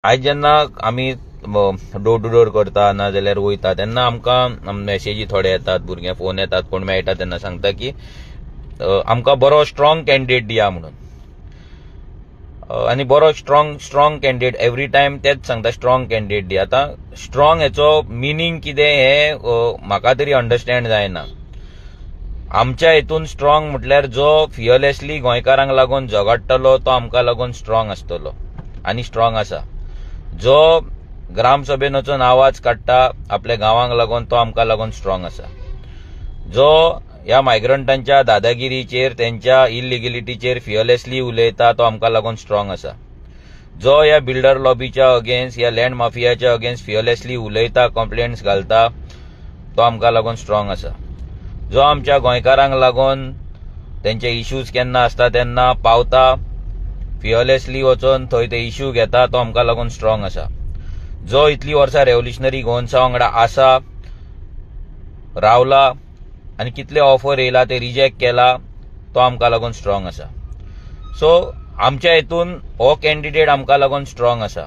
आज जेन्ना आमी डोर टू डोर करता नाजाल्यार वयता तेन्ना आमकां मेसेजी थोडे येतात, भुरगे फोन येतात, कोण मेळटा तेन्ना सांगता की आमकां बरो स्ट्रॉंग कॅन्डिडेट दिया म्हणून. आनी बरो स्ट्रॉंग कॅन्डिडेट एवरी टायम तेच सांगता स्ट्रॉंग कॅन्डिडेट दी. आतां स्ट्रॉंग हेचो मिनींग कितें हे म्हाका तरी अंडरस्टँड जायना. आमच्या हितून स्ट्रॉंग म्हटल्यार जो फियरलेसली गोंयकारांक लागून झगडटलो तो आमकां लागून स्ट्रॉंग आसतलो आनी स्ट्रॉंग आसा. जो ग्रामसभेन वचून आवाज काडटा आपल्या गांवांक लागून तो आमकां लागून स्ट्रॉंग आसा. जो ह्या मायग्रंटांच्या दादागिरीचेर त्यांच्या इलिगलिटीचेर फियरलेसली उलयता तो आमकां लागून स्ट्रॉंग आसा. जो ह्या बिल्डर लॉबीच्या अगेन्स्ट ह्या लँड माफियाच्या अगेन्स्ट फियरलेसली उलयता, कंप्लेंट्स घालता तो आमकां लागून स्ट्रॉंग आसा. जो आमच्या गोंयकारांक लागून त्यांचे इश्यूज केन्ना आसता तेन्ना पावता, फियरलेसली वचून थंय ते इश्यू घेता तो आमकां लागून स्ट्रॉंग आसा. जो इतली वर्सां रेव्होल्युशनरी गोवन्सा वांगडा आसा, रावला आनी कितले ऑफर येयला ते रिजेक्ट केला तो आमकां लागून स्ट्रॉंग आसा. सो आमच्या हितून हो कॅन्डिडेट आमकां लागून स्ट्रॉंग आसा.